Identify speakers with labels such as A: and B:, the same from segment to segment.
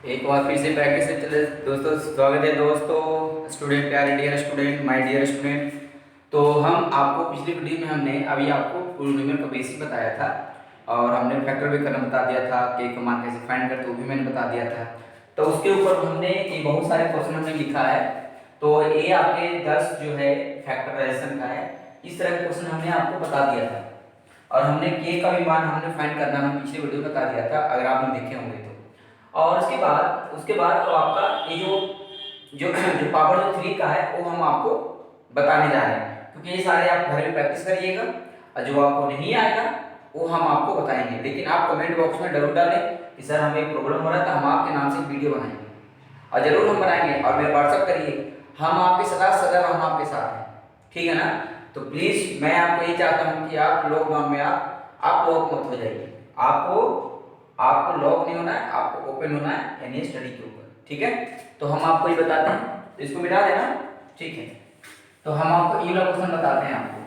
A: एक बार फिर से प्रैक्टिस से चले दोस्तों। स्वागत है दोस्तों, स्टूडेंट प्यारे, dear student, my dear student. तो हम आपको पिछली वीडियो में हमने अभी आपको पॉलिनोमियल का बेसिक बताया था और हमने फैक्टर भी करना बता दिया था कि एक मान कैसे फाइंड करते वो भी मैंने बता दिया था। तो उसके ऊपर हमने ये बहुत सारे क्वेश्चन हमने लिखा है। तो ये आपके 10 जो है फैक्टराइजेशन का है, इस तरह के क्वेश्चन हमने आपको बता दिया था और हमने के का भी मान हमने फाइंड करना हम पिछले वीडियो में बता दिया था, अगर आपने देखे होंगे तो। और उसके बाद तो आपका ये जो पावर जो 3 का है वो हम आपको बताने जा रहे हैं, क्योंकि ये सारे आप घर में प्रैक्टिस करिएगा और जो आपको नहीं आएगा वो हम आपको बताएंगे। लेकिन आप कमेंट बॉक्स में जरूर डालें कि सर हमें एक प्रॉब्लम हो रहा था, हम आपके नाम से वीडियो बनाएंगे और जरूर हम बनाएंगे। और मेरा व्हाट्सअप करिए, हम आपके साथ सदैव हम आपके साथ हैं, ठीक है ना। तो प्लीज मैं आपको ये चाहता हूँ कि आप लॉकडाउन में आप लॉक मत हो जाइए। आपको लॉक नहीं होना है, आपको ओपन होना है यानी स्टडी के ऊपर, ठीक है। तो हम आपको ये बताते हैं, तो इसको मिटा देना, ठीक है। तो हम आपको ये वाला क्वेश्चन बताते हैं आपको,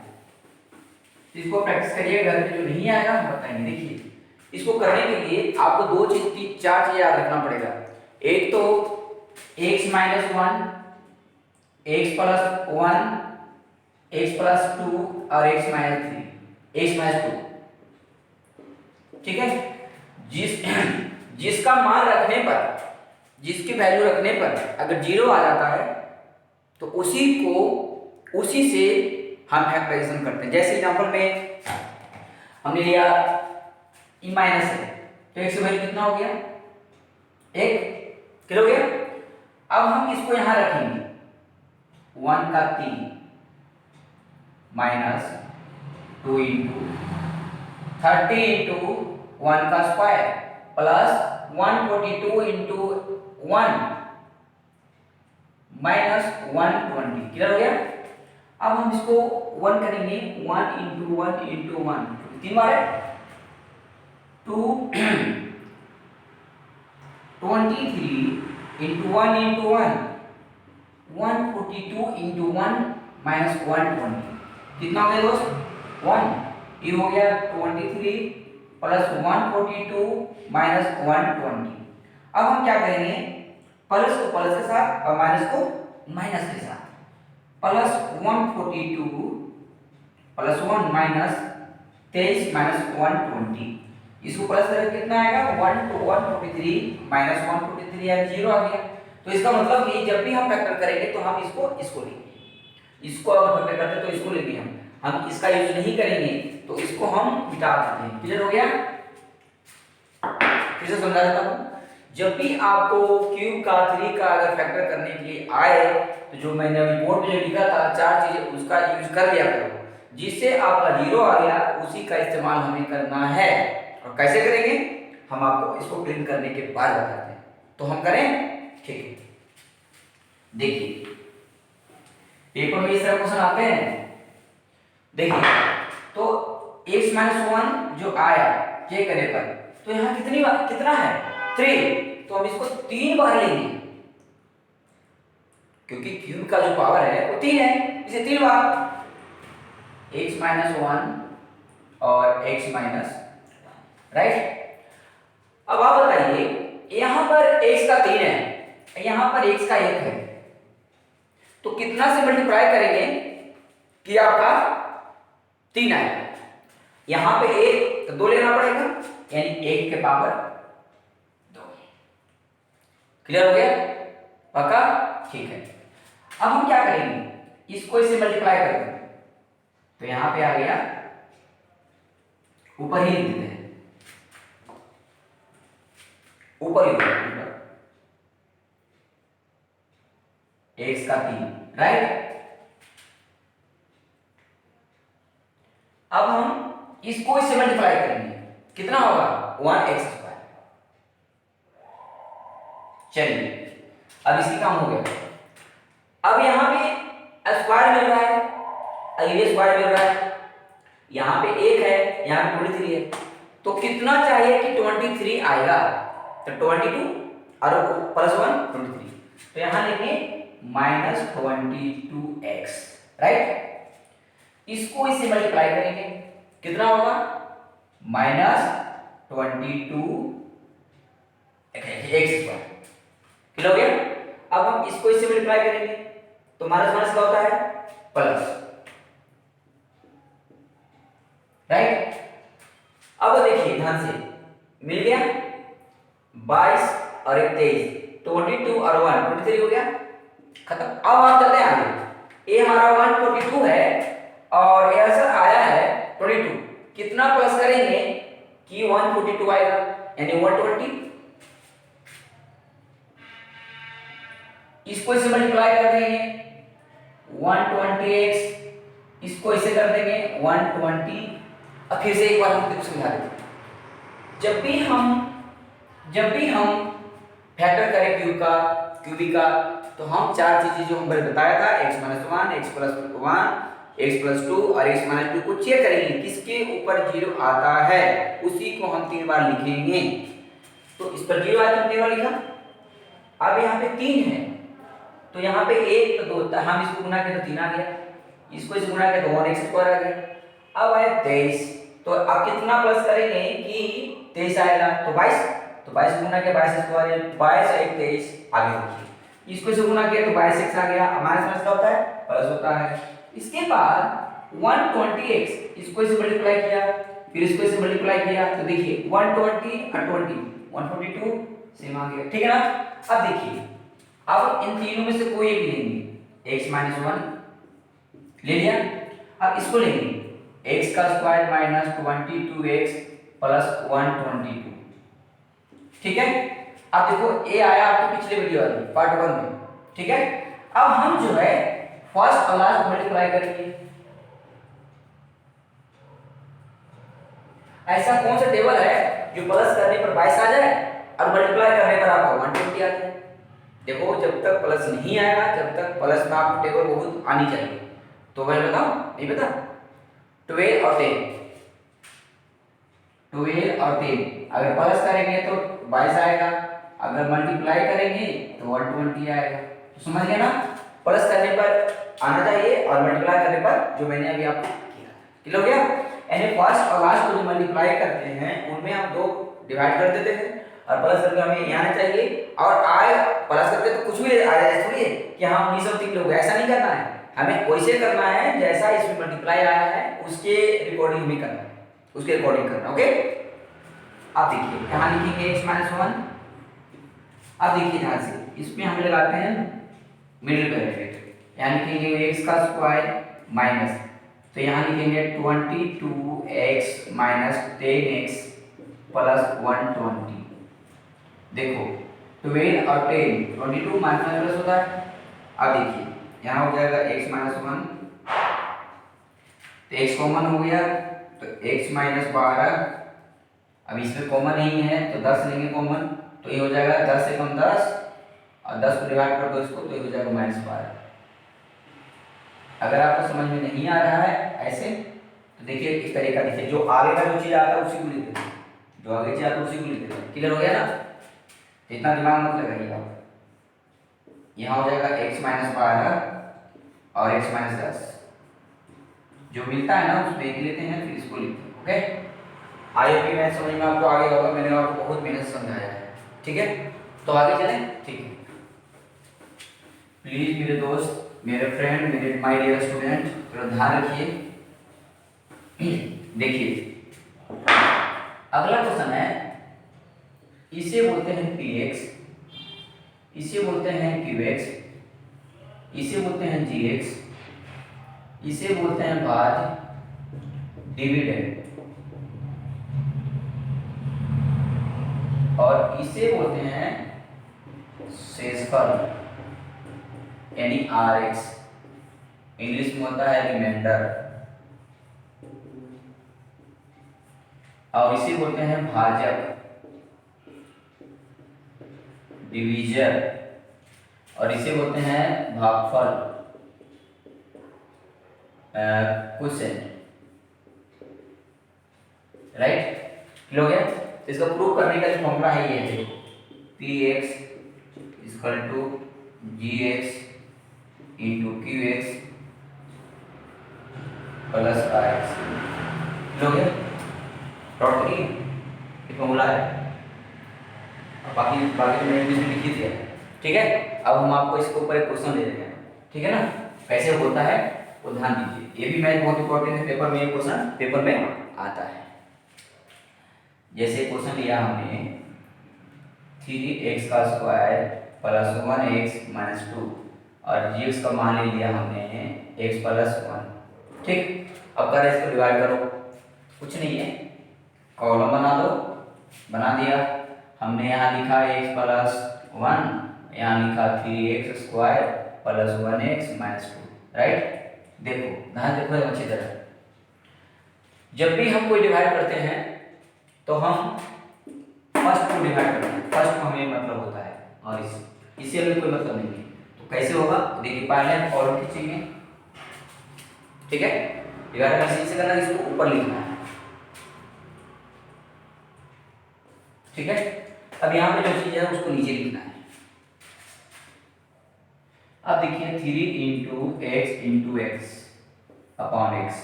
A: इसको प्रैक्टिस करिए घर पे, जो नहीं आएगा हम बताएंगे। देखिए, इसको करने के लिए आपको दो चीज चार चीजें याद रखना पड़ेगा। एक तो x minus one, X plus one, X plus two और X minus three, X minus two, ठीक है। जिस जिसका मान रखने पर, जिसकी वैल्यू रखने पर अगर जीरो आ जाता है तो उसी से हम फैक्टराइजेशन करते हैं। जैसे एग्जांपल में हमने लिया ई माइनस है, तो एक से वैल्यू कितना हो गया, एक, कितना हो गया। अब हम इसको यहां रखेंगे, वन का तीन minus two into 30 into one का square plus 142 into one minus 120, clear हो गया। अब हम इसको वन करेंगे, one into one into one, तीन बार है, two 23 into one into one, 142 into one minus 120, कितना हो गया दोस्त, वन। ये हो गया 23 प्लस 142 माइनस 120। अब हम क्या करेंगे, प्लस को प्लस के साथ और माइनस को माइनस के साथ, प्लस 142 प्लस 1 माइनस 23 माइनस 120, इसको प्लस करेंगे कितना आएगा, 1 to 143 माइनस 143 है, जीरो आ गया। तो इसका मतलब कि जब भी हम फैक्टर करेंगे तो हम इसको लेंगे, इसको अगर फैक्टर करते तो इसको लेंगे, हम इसका यूज नहीं करेंगे तो इसको हम मिटा देते हैं। क्लियर हो गया, फिर से समझा देता हूं। जब भी आपको क्यूब का 3 का अगर फैक्टर करने के लिए आए तो जो मैंने अभी बोर्ड में जो लिखा था चार चीजें, उसका यूज कर लिया करो। जिससे आपका जीरो आ गया उसी का इस्तेमाल हमें करना है। और कैसे करेंगे हम आपको इसको प्रिंट करने के बाद बताते हैं, तो हम करें, ठीक है। देखिए पेपर में इस तरह क्वेश्चन आते हैं, देखिए तो x माइनस वन जो आया के करे पर, तो यहाँ कितनी बार कितना है, 3, तो हम इसको 3 बार लेंगे क्योंकि क्यूब का जो पावर है वो 3 है, इसे 3 बार, x माइनस वन और x माइनस, राइट। अब आप बताइए, यहां पर x का 3 है, यहां पर x का 1 है, तो कितना से मल्टीप्लाई करेंगे कि आपका 3 आएगा। यहां पे 1 तो 2 लेना पड़ेगा, यानी 1 के पावर 2। क्लियर हो गया, पक्का, ठीक है। अब हम क्या करेंगे, इसको इससे मल्टीप्लाई कर देंगे, तो यहां पे आ गया, ऊपर ही लिख देते हैं, ऊपर ही ऊपर x का 3, राइट। अब हम इसको इससे मल्टीप्लाई करेंगे, कितना होगा, 1x स्क्वायर। चलिए अब इसकी काम हो गया। अब यहां पे स्क्वायर मिल रहा है और ये स्क्वायर मिल रहा है, यहां पे 1 है, यहां पे 23 है, तो कितना चाहिए कि 23 आएगा, तो 22 और प्लस 1 23, तो यहां लिखेंगे माइनस 22x, राइट। इसको इससे मल्टीप्लाई करेंगे, कितना होगा, माइनस 22 x स्क्वायर, क्लियर हो गया। अब हम इसको इससे मल्टीप्लाई करेंगे तो माइनस माइनस क्या होता है प्लस, राइट। अब देखिए ध्यान से, मिल गया 22 और 23, 22 और 1 23 हो गया, खत्म। अब आप चलते हैं आगे, ये हमारा 142 है और ये आंसर आया है 22, कितना प्लस करेंगे कि 142 आएगा, यानी 120, इसको इससे मल्टीप्लाई कर देंगे 120x, इसको इसे कर देंगे 120। अब फिर से एक बार हम समझा देते हैं, जब भी हम फैक्टर करें क्यूब का क्यूबिक का, तो हम चार चीजें जो हमने बताया था x - 1, x + 1, x + 2 और x - 2 को चेक करेंगे किसके ऊपर 0 आता है, उसी को हम 3 बार लिखेंगे। तो इस पर 0 आया तो 3 बार लिखा। अब यहाँ पे 3 है तो यहाँ पे 1 तो 2, हम इसको गुना किया तो 3 आ गया, इसको इसे गुना किया तो 1x² आ गया। अब आए 23, तो आप कितना प्लस करेंगे कि 23 आएगा, तो 22, तो 22 गुना किया 22 स्क्वायर, 22 और 23 आगे देखिए, इसको इसे गुना किया तो 22x आ गया, माइनस माइनस क्या होता है प्लस होता है। इसके बाद 120x, इसको इसे मल्टीप्लाई किया, फिर इसको इसे मल्टीप्लाई किया तो देखिए 120 और 20 142 सेम आ गया, ठीक है ना। अब देखिए, अब इन तीनों में से कोई एक लेंगे, x - 1 ले लिया, अब इसको लेंगे x² - 22x + 122, ठीक है। अब देखो ए आया आपके पिछले वीडियो वाली पार्ट 1 में, ठीक है। अब हम जो है फर्स्ट और लास्ट मल्टीप्लाई करेंगे, ऐसा कौन सा टेबल है जो प्लस करने पर 22 आ जाए और मल्टीप्लाई करने पर आपको 120 आ जाए। देखो जब तक प्लस नहीं आएगा, जब तक प्लस में आपको टेबल बहुत आनी चाहिए, तो वह बताओ नहीं पता, 12 और 10, 12 और 10 अगर प्लस करेंगे तो 22 आएगा, अगर मल्टीप्लाई करेंगे तो 120 आएगा। तो समझ गए ना, प्लस करने पर आना चाहिए और मल्टीप्लाई करने पर जो मैंने अभी आपको किया, क्लियर हो गया। यानी फर्स्ट और लास्ट को जो मल्टीप्लाई करते हैं उनमें हम 2 डिवाइड कर देते हैं और प्लस करके हमें ये आना चाहिए, और आए प्लस करके तो कुछ भी आ जाए, थोड़ी है कि हम 19 और 3 लोग, ऐसा नहीं करना है, हमें वैसे करना है जैसा इसमें मल्टीप्लाई आया है उसके रिकॉर्डिंग भी करना है, उसके अकॉर्डिंग करना, ओके। अब देखिए यहाँ लिखेंगे x - 1, अब देखिए ध्यान से, इसमें हम लगाते हैं मिडिल ब्रैकेट, यहाँ लिखेंगे x² माइनस, तो यहाँ लिखेंगे 22x - 10x + 120। देखो 12 और 10, 22 माइनस प्लस होता है। अब देखिए यहाँ हो जाएगा x - 1, तो x कॉमन हो गया तो x - 12, अब इसमें कॉमन नहीं है तो 10 लेंगे कॉमन, तो ये हो जाएगा 10 से कम 10 और 10 को डिवाइड कर दो इसको, तो ये हो जाएगा -12। अगर आपको समझ में नहीं आ रहा है ऐसे तो देखिए इस तरीका देखिए, जो आगे का जो चीज आता है उसी को लिख देते हैं, जो आगे चीज आता है उसी को लिख देते हैं, क्लियर हो गया ना। इतना दिमाग मत लगाइए आप, यहाँ हो जाएगा x - 12 और x - 10, जो मिलता है ना उसमें एक लेते हैं फिर इसको लिखते हैं, ओके। आई होप मैं समझ में आपको आगे होगा, मैंने आपको बहुत मेहनत से समझाया है, ठीक है। तो आगे चलें, ठीक है। प्लीज मेरे दोस्त, मेरे फ्रेंड, मेरे माय डियर स्टूडेंट, थोड़ा ध्यान रखिए। देखिए अगला क्वेश्चन है, इसे बोलते हैं px, इसे बोलते हैं qx, इसे बोलते हैं gx, इसे बोलते हैं भाज्य डिविडेंड, और इसे बोलते हैं शेषफल यानी rx, इंग्लिश में होता है रिमाइंडर, और इसे बोलते हैं भाजक डिवीजर, और इसे बोलते हैं भागफल क्वोशिएंट, राइट। क्लियर हो गया। तो इसका प्रूव करने का जो फॉर्मूला है ये है px = gx × qx + rx, clear हो गया। डॉट करिए, ये फॉर्मूला है, अब बाकी बाकी तो मैंने इंग्लिश में लिखी थी, ठीक है। अब हम आपको इसके ऊपर एक क्वेश्चन दे रहे हैं, ठीक है ना, कैसे होता है वो ध्यान दीजिए। ये भी मैथ बहुत इंपॉर्टेंट है, पेपर में ये क्वेश्चन पेपर में आता है। जैसे क्वेश्चन लिया हमने 3x का स्क्वायर प्लस 1x माइनस 2 और g का मान ले लिया हमने x प्लस 1, ठीक। अब कर इसको डिवाइड करो, कुछ नहीं है, कॉलम बना दो, बना दिया। हमने यहाँ लिखा x प्लस 1, यहाँ लिखा 3x square plus 1x minus 2, right. देखो ध्यान देखो अच्छी तरह, जब भी हम कोई डिवाइड करते हैं तो हम फर्स्ट को डिवाइड करते हैं, फर्स्ट को हमें मतलब होता है और इससे हमें कोई मतलब नहीं है। तो कैसे होगा देखिए, पहले हम कॉलम खींचेंगे, ठीक है, डिवाइड मशीन से करना, इसको ऊपर लिखना है, ठीक है। अब यहाँ पे जो चीज है उसको नीचे लिखना है। अब देखिए 3 इंटू एक्स अपॉन एक्स,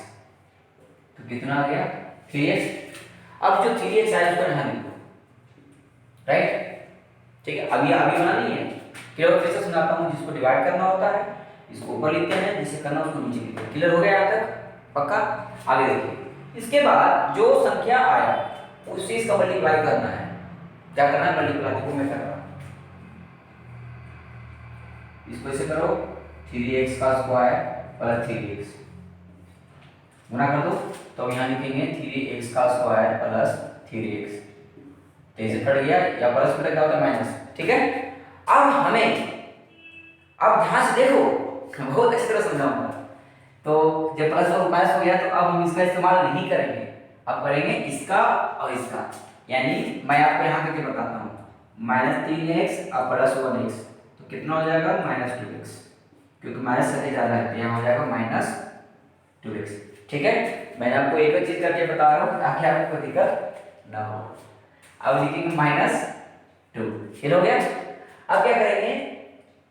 A: तो कितना आ गया 3x। अब जो 3x आया उसको यहाँ लिखो, राइट, ठीक है। अभी बना नहीं है, क्लियर, फिर से सुनाता हूँ। जिसको डिवाइड करना होता है इसको ऊपर लिखते हैं, जिसे करना उसको नीचे लिखते हैं। क्लियर हो गया यहाँ तक, पक्का। आगे देखिए, इसके बाद जो संख्या आया उससे इसका मल्टीप्लाई करना है। क्या करना है, मल्टीप्लाई, देखो मैं कर रहा हूँ, इसको ऐसे करो 3x का स्क्वायर प्लस 3x, गुना कर दो, तो यहाँ लिखेंगे 3x का स्क्वायर प्लस 3x, तो इसे कट गया, या प्लस में क्या होता है माइनस, ठीक है। अब हमें, अब ध्यान से देखो, बहुत अच्छी तरह समझाऊंगा। तो जब प्लस और माइनस हो गया तो अब हम इसका इस्तेमाल नहीं करेंगे, अब करेंगे इसका और इसका। यानी मैं आपको यहाँ करके बताता हूँ, -3x और प्लस 1x, तो कितना हो जाएगा -2x, क्योंकि माइनस से ज़्यादा है तो यहाँ हो जाएगा -2x, ठीक है। मैंने आपको एक चीज करके बता रहा हूँ ताकि आपको दिक्कत ना हो। अब लिखेंगे -2, ये हो गया। अब क्या करेंगे,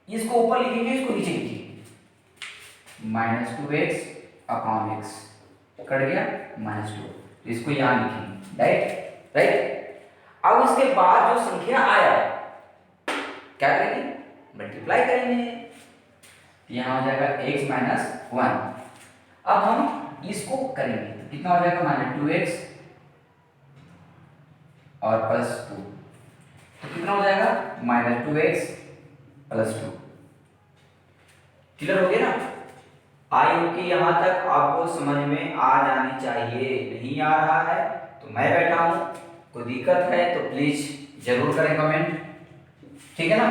A: इसको ऊपर लिखेंगे, इसको नीचे लिखेंगे, -2x अपॉन x, कट गया -2, तो इसको यहाँ लिखेंगे, राइट। अब इसके बाद जो संख्या आया क्या करेंगे, मल्टीप्लाई करेंगे, यहाँ हो जाएगा x माइनस 1। अब हम इसको करेंगे तो कितना हो जाएगा -2x और प्लस 2, तो कितना हो जाएगा -2x प्लस 2। क्लियर हो गया ना। आई होप कि यहाँ तक आपको समझ में आ जानी चाहिए। नहीं आ रहा है तो मैं बैठा हूँ, कोई दिक्कत है तो प्लीज जरूर करें कमेंट, ठीक है ना।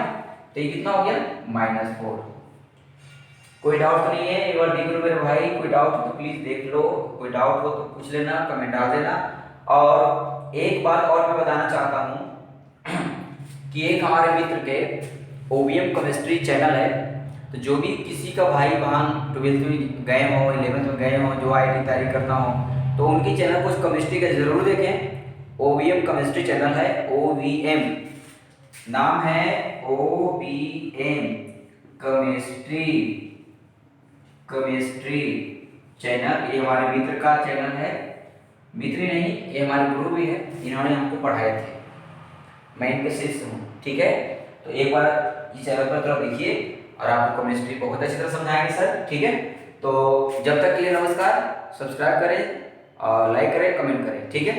A: तो ये कितना हो गया -4। कोई डाउट तो नहीं है, एक बार देख लो मेरे भाई, कोई डाउट हो तो प्लीज देख लो, कोई डाउट हो तो पूछ लेना, कमेंट डाल देना। और एक बात और मैं बताना चाहता हूँ कि एक हमारे मित्र के ओवीएम केमिस्ट्री चैनल है, तो जो भी किसी का भाई बहन 12th में गए हो, 11th में गए हो, जो IIT की तैयारी करता हो, तो उनकी चैनल को केमिस्ट्री का जरूर देखें। ओवीएम केमिस्ट्री चैनल है, OVM नाम है, OVM केमिस्ट्री चैनल। ये हमारे मित्र का चैनल है, मित्र ही नहीं ये हमारे गुरु भी है, इन्होंने हमको पढ़ाए थे, मैं इनके शिष्य हूँ, ठीक है। तो एक बार इस चैनल पर तरफ देखिए और आपको केमिस्ट्री बहुत अच्छी तरह समझाएंगे सर, ठीक है। तो जब तक के लिए नमस्कार, सब्सक्राइब करें और लाइक करें, कमेंट करें, ठीक है।